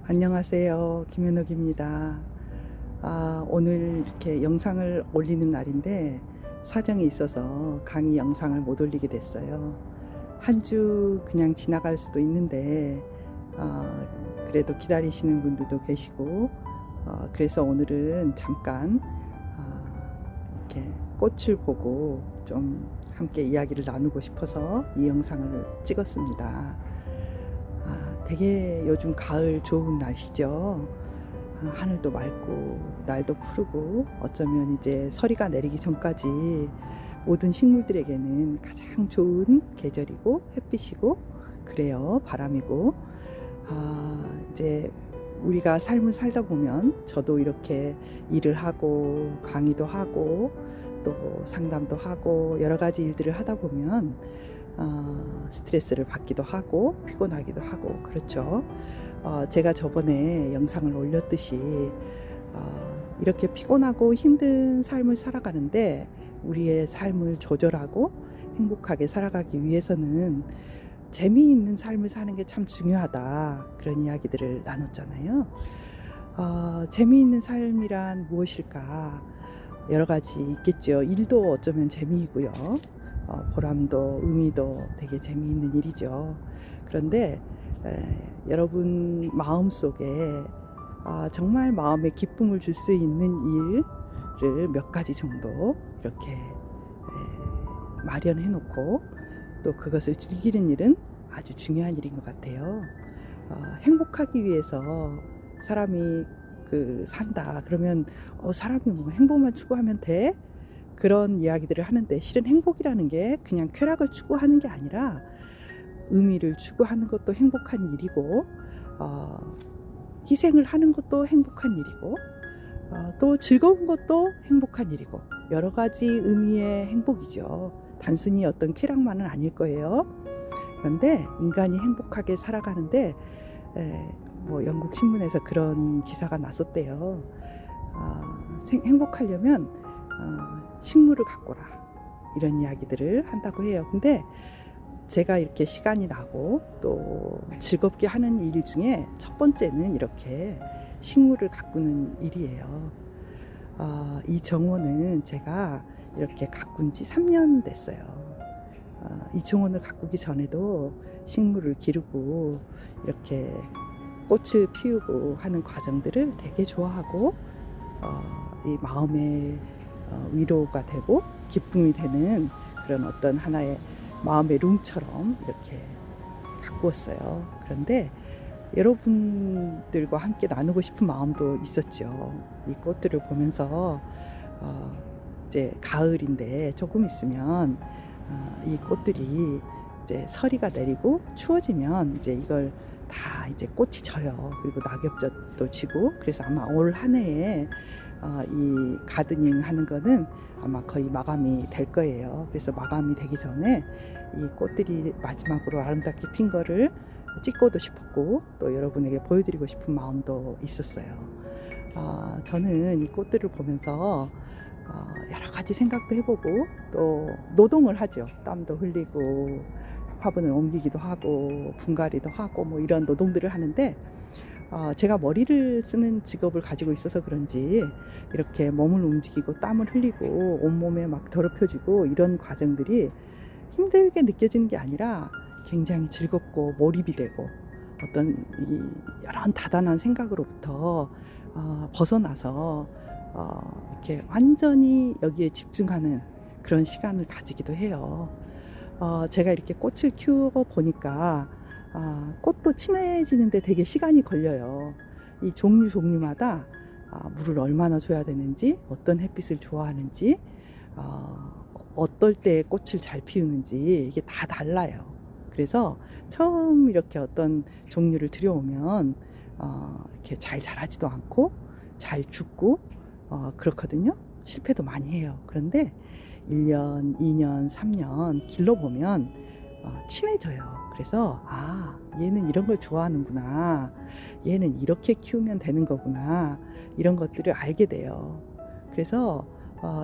안녕하세요. 김현옥입니다. 오늘 이렇게 영상을 올리는 날인데 사정이 있어서 강의 영상을 못 올리게 됐어요. 한 주 그냥 지나갈 수도 있는데 그래도 기다리시는 분들도 계시고 그래서 오늘은 잠깐 이렇게 꽃을 보고 좀 함께 이야기를 나누고 싶어서 이 영상을 찍었습니다. 되게 요즘 가을 좋은 날씨죠. 하늘도 맑고 날도 푸르고 어쩌면 이제 서리가 내리기 전까지 모든 식물들에게는 가장 좋은 계절이고 햇빛이고 그래요. 바람이고 이제 우리가 삶을 살다 보면 저도 이렇게 일을 하고 강의도 하고 또 상담도 하고 여러 가지 일들을 하다 보면 스트레스를 받기도 하고 피곤하기도 하고 그렇죠. 제가 저번에 영상을 올렸듯이 이렇게 피곤하고 힘든 삶을 살아가는데 우리의 삶을 조절하고 행복하게 살아가기 위해서는 재미있는 삶을 사는 게 참 중요하다, 그런 이야기들을 나눴잖아요. 재미있는 삶이란 무엇일까? 여러 가지 있겠죠. 일도 어쩌면 재미이고요. 보람도 의미도 되게 재미있는 일이죠. 그런데 여러분 마음속에 정말 마음에 기쁨을 줄 수 있는 일을 몇 가지 정도 이렇게 마련해 놓고 또 그것을 즐기는 일은 아주 중요한 일인 것 같아요. 행복하기 위해서 사람이 산다 그러면 사람이 뭐 행복만 추구하면 돼? 그런 이야기들을 하는데 실은 행복이라는 게 그냥 쾌락을 추구하는 게 아니라 의미를 추구하는 것도 행복한 일이고 희생을 하는 것도 행복한 일이고 또 즐거운 것도 행복한 일이고 여러 가지 의미의 행복이죠. 단순히 어떤 쾌락만은 아닐 거예요. 그런데 인간이 행복하게 살아가는데 뭐 영국 신문에서 그런 기사가 났었대요. 행복하려면 식물을 가꿔라, 이런 이야기들을 한다고 해요. 근데 제가 이렇게 시간이 나고 또 즐겁게 하는 일 중에 첫 번째는 이렇게 식물을 가꾸는 일이에요. 이 정원은 제가 이렇게 가꾼 지 3년 됐어요. 이 정원을 가꾸기 전에도 식물을 기르고 이렇게 꽃을 피우고 하는 과정들을 되게 좋아하고 이 마음에 위로가 되고 기쁨이 되는 그런 어떤 하나의 마음의 룸처럼 이렇게 가꾸었어요. 그런데 여러분들과 함께 나누고 싶은 마음도 있었죠. 이 꽃들을 보면서 이제 가을인데 조금 있으면 이 꽃들이 이제 서리가 내리고 추워지면 이제 이걸 다 이제 꽃이 져요. 그리고 낙엽도 지고 그래서 아마 올 한 해에 이 가드닝 하는 거는 아마 거의 마감이 될 거예요. 그래서 마감이 되기 전에 이 꽃들이 마지막으로 아름답게 핀 거를 찍고도 싶었고 또 여러분에게 보여드리고 싶은 마음도 있었어요. 저는 이 꽃들을 보면서 여러 가지 생각도 해보고 또 노동을 하죠. 땀도 흘리고 화분을 옮기기도 하고 분갈이도 하고 뭐 이런 노동들을 하는데 제가 머리를 쓰는 직업을 가지고 있어서 그런지 이렇게 몸을 움직이고 땀을 흘리고 온몸에 막 더럽혀지고 이런 과정들이 힘들게 느껴지는 게 아니라 굉장히 즐겁고 몰입이 되고 어떤 이런 다단한 생각으로부터 벗어나서 이렇게 완전히 여기에 집중하는 그런 시간을 가지기도 해요. 제가 이렇게 꽃을 키워 보니까 꽃도 친해지는데 되게 시간이 걸려요. 이 종류마다 물을 얼마나 줘야 되는지, 어떤 햇빛을 좋아하는지, 어떨 때 꽃을 잘 피우는지 이게 다 달라요. 그래서 처음 이렇게 어떤 종류를 들여오면 이렇게 잘 자라지도 않고 잘 죽고 그렇거든요. 실패도 많이 해요. 그런데 1년, 2년, 3년 길러보면 친해져요. 그래서 얘는 이런 걸 좋아하는구나, 얘는 이렇게 키우면 되는 거구나, 이런 것들을 알게 돼요. 그래서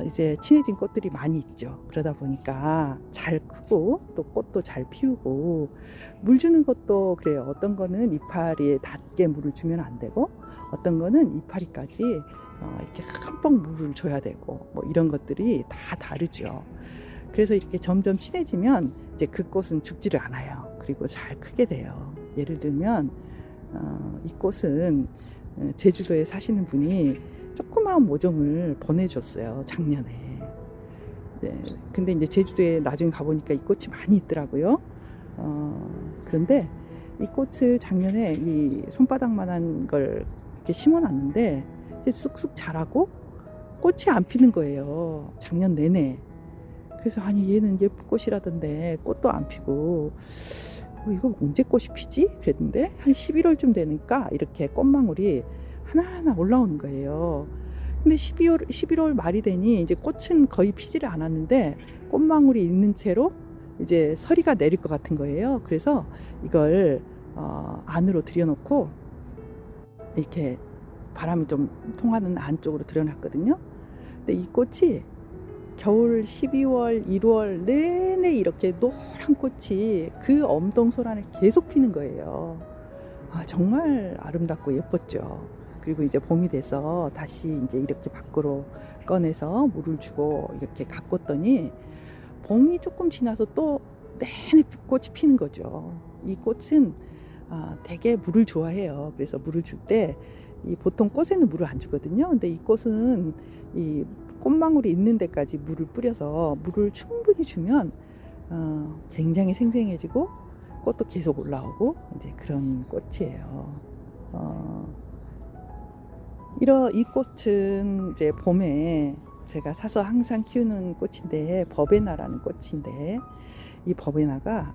이제 친해진 꽃들이 많이 있죠. 그러다 보니까 잘 크고 또 꽃도 잘 피우고 물 주는 것도 그래요. 어떤 거는 이파리에 닿게 물을 주면 안 되고 어떤 거는 이파리까지 이렇게 흠뻑 물을 줘야 되고 뭐 이런 것들이 다 다르죠. 그래서 이렇게 점점 친해지면 이제 그 꽃은 죽지를 않아요. 그리고 잘 크게 돼요. 예를 들면 이 꽃은 제주도에 사시는 분이 조그마한 모종을 보내줬어요, 작년에. 네, 근데 이제 제주도에 나중에 가보니까 이 꽃이 많이 있더라고요. 그런데 이 꽃을 작년에 이 손바닥만한 걸 이렇게 심어놨는데 이제 쑥쑥 자라고 꽃이 안 피는 거예요, 작년 내내. 그래서 아니 얘는 예쁜 꽃이라던데 꽃도 안 피고 이거 언제 꽃이 피지? 그랬는데 한 11월쯤 되니까 이렇게 꽃망울이 하나하나 올라오는 거예요. 근데 11월 말이 되니 이제 꽃은 거의 피지를 않았는데 꽃망울이 있는 채로 이제 서리가 내릴 것 같은 거예요. 그래서 이걸 안으로 들여놓고 이렇게 바람이 좀 통하는 안쪽으로 들여놨거든요. 근데 이 꽃이 겨울 12월, 1월 내내 이렇게 노란 꽃이 그 엄동소란에 계속 피는 거예요. 정말 아름답고 예뻤죠. 그리고 이제 봄이 돼서 다시 이제 이렇게 밖으로 꺼내서 물을 주고 이렇게 가꿨더니 봄이 조금 지나서 또 내내 꽃이 피는 거죠. 이 꽃은 되게 물을 좋아해요. 그래서 물을 줄 때 보통 꽃에는 물을 안 주거든요. 근데 이 꽃은 이 꽃망울이 있는 데까지 물을 뿌려서 물을 충분히 주면 굉장히 생생해지고 꽃도 계속 올라오고 이제 그런 꽃이에요. 이 꽃은 이제 봄에 제가 사서 항상 키우는 꽃인데 버베나라는 꽃인데 이 버베나가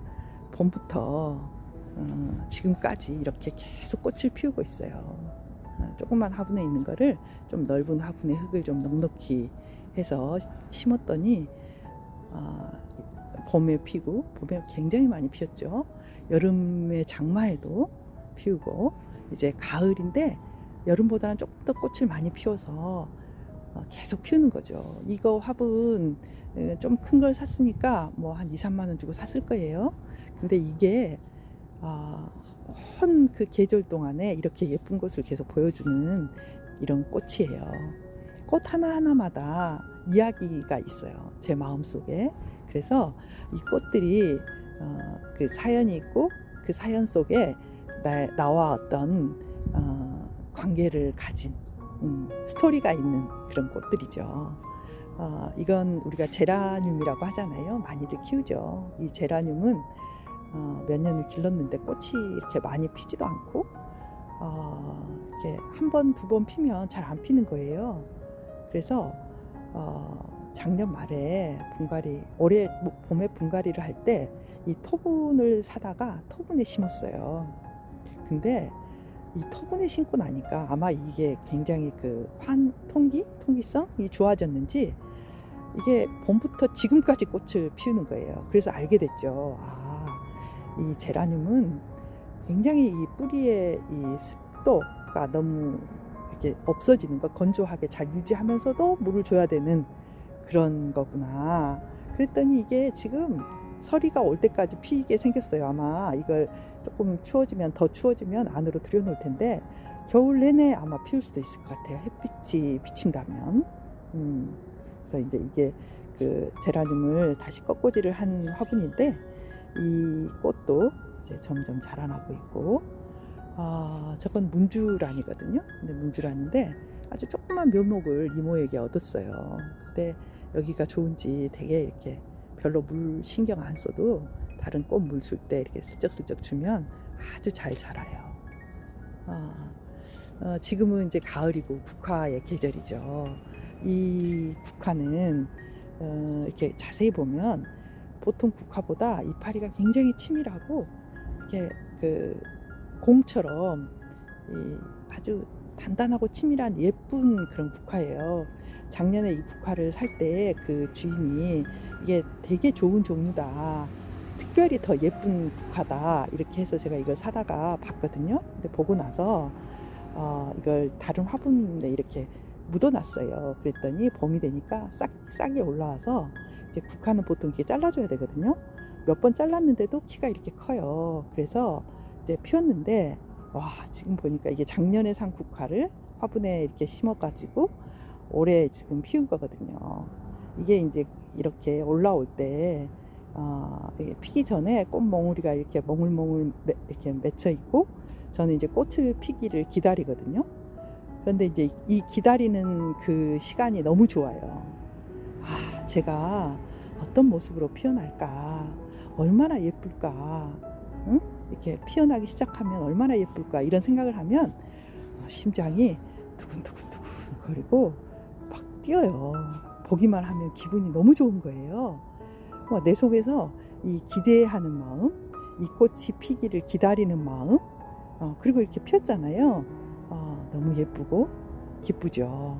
봄부터 지금까지 이렇게 계속 꽃을 피우고 있어요. 조그만 화분에 있는 거를 좀 넓은 화분에 흙을 좀 넉넉히 해서 심었더니 봄에 피고 봄에 굉장히 많이 피었죠. 여름에 장마에도 피우고 이제 가을인데 여름보다는 조금 더 꽃을 많이 피워서 계속 피우는 거죠. 이거 화분 좀 큰 걸 샀으니까 뭐 한 2, 3만 원 주고 샀을 거예요. 근데 이게 헌 그 계절 동안에 이렇게 예쁜 꽃을 계속 보여주는 이런 꽃이에요. 꽃 하나하나마다 이야기가 있어요, 제 마음속에. 그래서 이 꽃들이 그 사연이 있고 그 사연 속에 나와 어떤 관계를 가진 스토리가 있는 그런 꽃들이죠. 이건 우리가 제라늄이라고 하잖아요. 많이들 키우죠. 이 제라늄은 몇 년을 길렀는데 꽃이 이렇게 많이 피지도 않고 이렇게 한 번, 두 번 피면 잘 안 피는 거예요. 그래서 작년 말에 올해 봄에 분갈이를 할 때 이 토분을 사다가 토분에 심었어요. 근데 이 토분에 심고 나니까 아마 이게 굉장히 그 통기성이 좋아졌는지 이게 봄부터 지금까지 꽃을 피우는 거예요. 그래서 알게 됐죠. 이 제라늄은 굉장히 이 뿌리의 이 습도가 너무 이렇게 없어지는 거, 건조하게 잘 유지하면서도 물을 줘야 되는 그런 거구나. 그랬더니 이게 지금 서리가 올 때까지 피게 생겼어요. 아마 이걸 조금 더 추워지면 안으로 들여놓을 텐데 겨울 내내 아마 피울 수도 있을 것 같아요. 햇빛이 비친다면. 그래서 이제 이게 그 제라늄을 다시 꺾꽂이를 한 화분인데 이 꽃도 이제 점점 자라나고 있고, 저건 문주란이거든요. 근데 문주란인데 아주 조그만 묘목을 이모에게 얻었어요. 근데 여기가 좋은지 되게 이렇게 별로 물 신경 안 써도 다른 꽃 물 줄 때 이렇게 슬쩍슬쩍 주면 아주 잘 자라요. 지금은 이제 가을이고 국화의 계절이죠. 이 국화는 이렇게 자세히 보면 보통 국화보다 이파리가 굉장히 치밀하고 이렇게 그 공처럼 아주 단단하고 치밀한 예쁜 그런 국화예요. 작년에 이 국화를 살 때 그 주인이 이게 되게 좋은 종류다, 특별히 더 예쁜 국화다 이렇게 해서 제가 이걸 사다가 봤거든요. 근데 보고 나서 이걸 다른 화분에 이렇게 묻어놨어요. 그랬더니 봄이 되니까 싹이 올라와서 이제 국화는 보통 이렇게 잘라줘야 되거든요. 몇 번 잘랐는데도 키가 이렇게 커요. 그래서 이제 피웠는데 와, 지금 보니까 이게 작년에 산 국화를 화분에 이렇게 심어가지고 올해 지금 피운 거거든요. 이게 이제 이렇게 올라올 때 이게 피기 전에 꽃몽우리가 이렇게 몽울몽울 이렇게 맺혀 있고, 저는 이제 꽃을 피기를 기다리거든요. 그런데 이제 이 기다리는 그 시간이 너무 좋아요. 제가 어떤 모습으로 피어날까, 얼마나 예쁠까, 응? 이렇게 피어나기 시작하면 얼마나 예쁠까, 이런 생각을 하면 심장이 두근두근두근 거리고 막 뛰어요. 보기만 하면 기분이 너무 좋은 거예요. 내 속에서 이 기대하는 마음, 이 꽃이 피기를 기다리는 마음, 그리고 이렇게 피었잖아요. 너무 예쁘고 기쁘죠.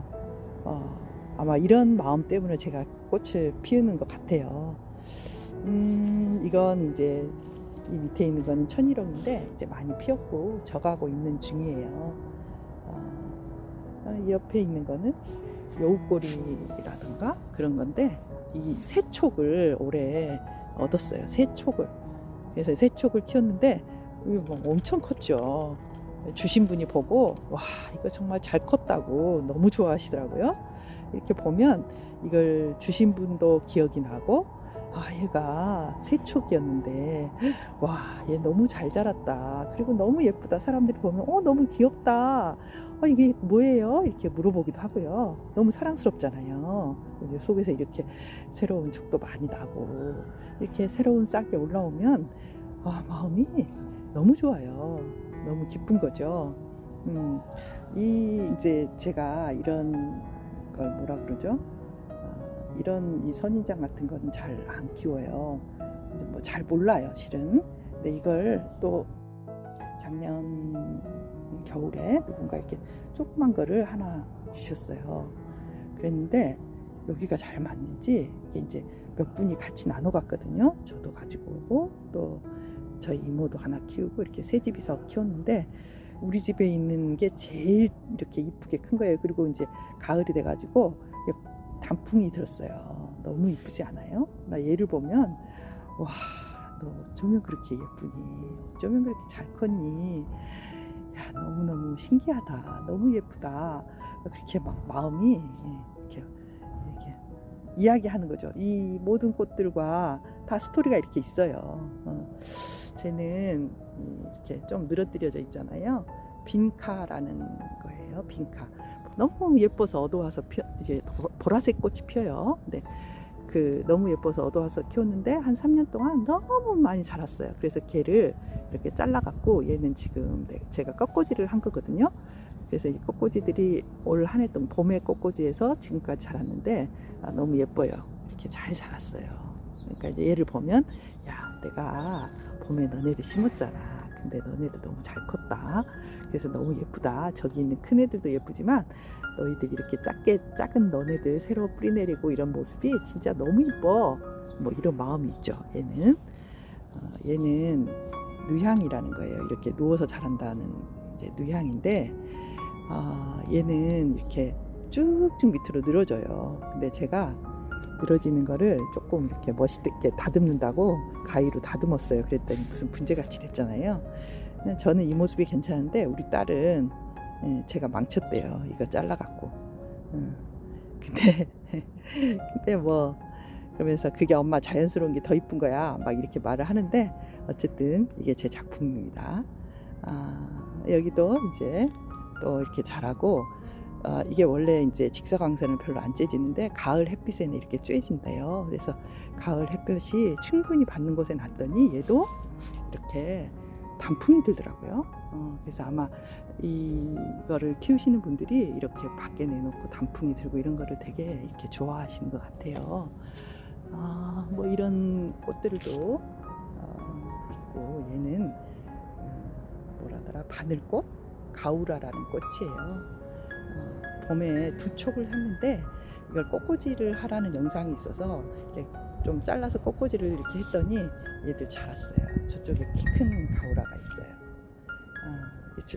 아마 이런 마음 때문에 제가 꽃을 피우는 것 같아요. 이건 이제 이 밑에 있는 거는 천일홍인데 이제 많이 피었고 져가고 있는 중이에요. 이 옆에 있는 거는 여우꼬리라든가 그런 건데, 이 새촉을 올해 얻었어요. 새촉을. 그래서 새촉을 키웠는데 뭐 엄청 컸죠. 주신 분이 보고 와, 이거 정말 잘 컸다고 너무 좋아하시더라고요. 이렇게 보면 이걸 주신 분도 기억이 나고, 얘가 새촉이었는데 와, 얘 너무 잘 자랐다, 그리고 너무 예쁘다, 사람들이 보면 너무 귀엽다, 이게 뭐예요? 이렇게 물어보기도 하고요. 너무 사랑스럽잖아요. 속에서 이렇게 새로운 촉도 많이 나고 이렇게 새로운 싹이 올라오면 마음이 너무 좋아요. 너무 기쁜 거죠. 이제 제가 이런 걸 뭐라 그러죠? 이런 이 선인장 같은 건 잘 안 키워요. 뭐 잘 몰라요, 실은. 근데 이걸 또 작년 겨울에 누군가 이렇게 조그만 거를 하나 주셨어요. 그랬는데 여기가 잘 맞는지 이게 이제 몇 분이 같이 나눠 갔거든요. 저도 가지고 오고 또 저희 이모도 하나 키우고 이렇게 세 집이서 키웠는데, 우리 집에 있는 게 제일 이렇게 이쁘게 큰 거예요. 그리고 이제 가을이 돼가지고 단풍이 들었어요. 너무 이쁘지 않아요? 나 얘를 보면 와, 너 어쩌면 그렇게 예쁘니, 어쩌면 그렇게 잘 컸니, 야, 너무너무 신기하다, 너무 예쁘다, 그렇게 막 마음이 이렇게 이야기하는 거죠. 이 모든 꽃들과 다 스토리가 이렇게 있어요. 쟤는 이렇게 좀 늘어뜨려져 있잖아요. 빈카라는 거예요. 빈카. 너무 예뻐서 얻어와서 이게 보라색 꽃이 피어요. 근데 너무 예뻐서 얻어와서 키웠는데 한 3년 동안 너무 많이 자랐어요. 그래서 걔를 이렇게 잘라갖고, 얘는 지금 제가 꺾꽂이를 한 거거든요. 그래서 이 꺾꽂이들이 올 한 해 동안 봄의 꺾꽂이에서 지금까지 자랐는데 너무 예뻐요. 이렇게 잘 자랐어요. 그러니까 이제 얘를 보면, 야, 내가 봄에 너네들 심었잖아. 근데 너네들 너무 잘 컸다. 그래서 너무 예쁘다. 저기 있는 큰 애들도 예쁘지만 너희들 이렇게 작은 너네들 새로 뿌리 내리고 이런 모습이 진짜 너무 이뻐. 뭐 이런 마음이 있죠. 얘는 누향이라는 거예요. 이렇게 누워서 자란다는 이제 누향인데, 얘는 이렇게 쭉쭉 밑으로 늘어져요. 근데 제가 늘어지는 거를 조금 이렇게 멋있게 다듬는다고 가위로 다듬었어요. 그랬더니 무슨 문제같이 됐잖아요. 저는 이 모습이 괜찮은데 우리 딸은 제가 망쳤대요. 이거 잘라갖고. 근데 뭐 그러면서 그게 엄마 자연스러운 게 더 이쁜 거야, 막 이렇게 말을 하는데, 어쨌든 이게 제 작품입니다. 여기도 이제 또 이렇게 자라고, 이게 원래 이제 직사광선을 별로 안 쬐지는데 가을 햇빛에는 이렇게 쬐진대요. 그래서 가을 햇볕이 충분히 받는 곳에 놨더니 얘도 이렇게 단풍이 들더라고요. 그래서 아마 이거를 키우시는 분들이 이렇게 밖에 내놓고 단풍이 들고 이런 거를 되게 이렇게 좋아하시는 것 같아요. 뭐 이런 꽃들도 있고, 얘는 뭐라더라, 바늘꽃, 가우라라는 꽃이에요. 봄에 2촉을 샀는데 이걸 꺾꽂이를 하라는 영상이 있어서 이렇게 좀 잘라서 꺾꽂이를 이렇게 했더니 얘들 자랐어요. 저쪽에 키 큰 가우라가 있어요.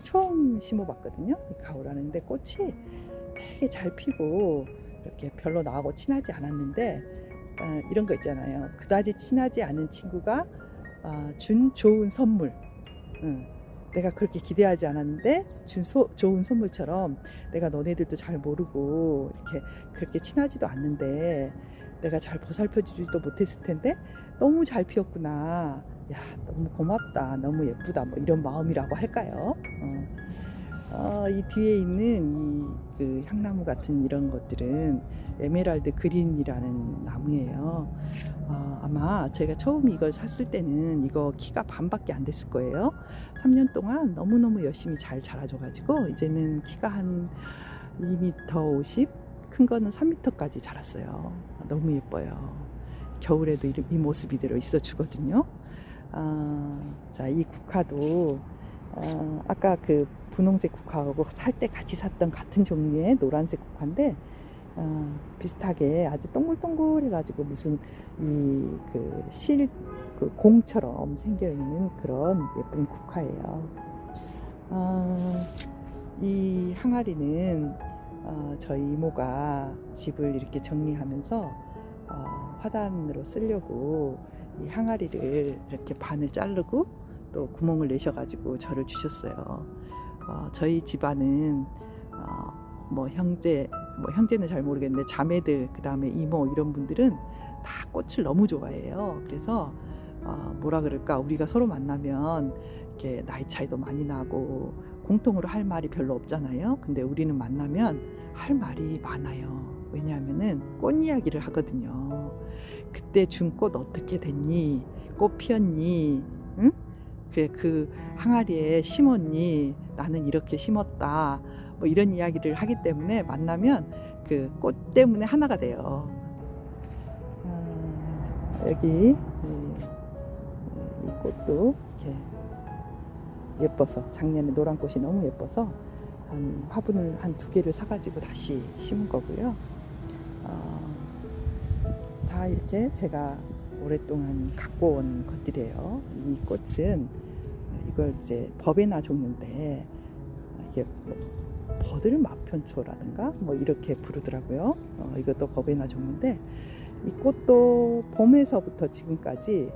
처음 심어봤거든요. 이 가우라는데 꽃이 되게 되게 잘 피고 이렇게 별로 나하고 친하지 않았는데 이런 거 있잖아요. 그다지 친하지 않은 친구가 준 좋은 선물. 내가 그렇게 기대하지 않았는데 준 좋은 선물처럼 내가 너네들도 잘 모르고 이렇게 그렇게 친하지도 않는데 내가 잘 보살펴 주지도 못했을 텐데 너무 잘 피었구나. 야, 너무 고맙다. 너무 예쁘다. 뭐 이런 마음이라고 할까요? 이 뒤에 있는 그 향나무 같은 이런 것들은 에메랄드 그린이라는 나무예요. 아마 제가 처음 이걸 샀을 때는 이거 키가 반밖에 안 됐을 거예요. 3년 동안 너무너무 열심히 잘 자라줘가지고 이제는 키가 한 2m 50, 큰 거는 3m까지 자랐어요. 너무 예뻐요. 겨울에도 이 모습 이대로 있어 주거든요. 자, 이 국화도 아까 그 분홍색 국화하고 살 때 같이 샀던 같은 종류의 노란색 국화인데 비슷하게 아주 동글동글 해가지고 무슨 그 공처럼 생겨있는 그런 예쁜 국화예요. 이 항아리는 저희 이모가 집을 이렇게 정리하면서 화단으로 쓰려고 이 항아리를 이렇게 반을 자르고 또 구멍을 내셔가지고 저를 주셨어요. 저희 집안은 형제는 잘 모르겠는데 자매들, 그 다음에 이모 이런 분들은 다 꽃을 너무 좋아해요. 그래서 뭐라 그럴까, 우리가 서로 만나면 이렇게 나이 차이도 많이 나고 공통으로 할 말이 별로 없잖아요. 근데 우리는 만나면 할 말이 많아요. 왜냐하면은 꽃 이야기를 하거든요. 그때 준 꽃 어떻게 됐니? 꽃 피었니? 응? 그래, 그 항아리에 심었니? 나는 이렇게 심었다. 뭐 이런 이야기를 하기 때문에 만나면 그 꽃 때문에 하나가 돼요. 여기 이 꽃도 이렇게 예뻐서, 작년에 노란 꽃이 너무 예뻐서 화분을 한 2개를 사가지고 다시 심은 거고요. 다 이렇게 제가 오랫동안 갖고 온 것들이에요. 이 꽃은 이걸 이제 버베나 종류인데 이게 버들 마편초라든가 뭐 이렇게 부르더라고요. 이것도 버베나 종류인데 이 꽃도 봄에서부터 지금까지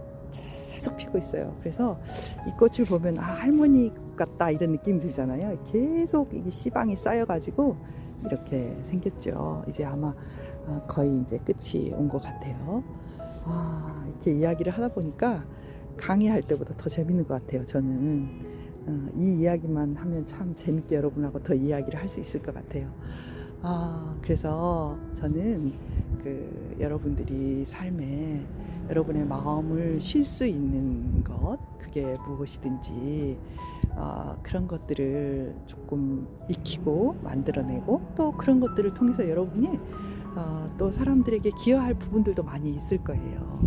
계속 피고 있어요. 그래서 이 꽃을 보면 할머니 꽃 같다 이런 느낌이 들잖아요. 계속 이게 씨방이 쌓여가지고 이렇게 생겼죠. 이제 아마 거의 이제 끝이 온 것 같아요. 이렇게 이야기를 하다 보니까 강의할 때보다 더 재밌는 것 같아요. 저는 이 이야기만 하면 참 재밌게 여러분하고 더 이야기를 할 수 있을 것 같아요. 그래서 저는 여러분들이 삶에 여러분의 마음을 쉴 수 있는 것, 그게 무엇이든지 그런 것들을 조금 익히고 만들어내고 또 그런 것들을 통해서 여러분이 또 사람들에게 기여할 부분들도 많이 있을 거예요.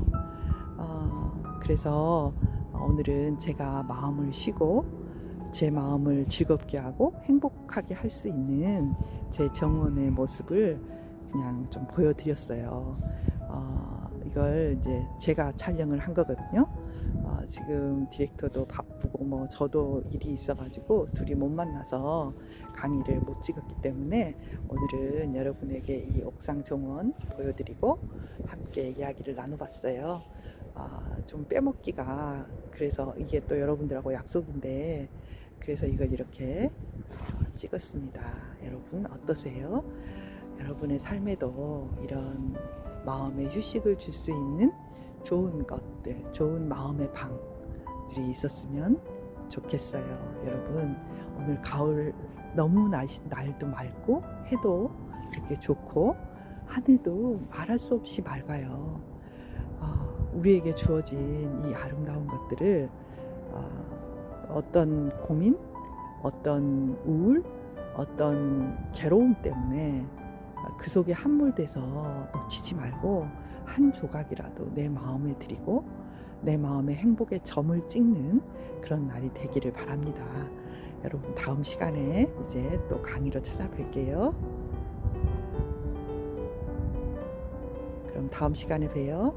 그래서 오늘은 제가 마음을 쉬고 제 마음을 즐겁게 하고 행복하게 할 수 있는 제 정원의 모습을 그냥 좀 보여드렸어요. 이걸 이제 제가 촬영을 한 거거든요. 지금 디렉터도 바쁘고 뭐 저도 일이 있어가지고 둘이 못 만나서 강의를 못 찍었기 때문에 오늘은 여러분에게 이 옥상 정원 보여드리고 함께 이야기를 나눠봤어요. 좀 빼먹기가, 그래서 이게 또 여러분들하고 약속인데 그래서 이걸 이렇게 찍었습니다. 여러분 어떠세요? 여러분의 삶에도 이런 마음의 휴식을 줄 수 있는 좋은 것들, 좋은 마음의 방들이 있었으면 좋겠어요. 여러분, 오늘 가을 너무 날도 맑고 해도 이렇게 좋고 하늘도 말할 수 없이 맑아요. 우리에게 주어진 이 아름다운 것들을 어떤 고민, 어떤 우울, 어떤 괴로움 때문에 그 속에 함몰돼서 놓치지 말고 한 조각이라도 내 마음에 드리고 내 마음의 행복의 점을 찍는 그런 날이 되기를 바랍니다. 여러분, 다음 시간에 이제 또 강의로 찾아뵐게요. 그럼 다음 시간에 봬요.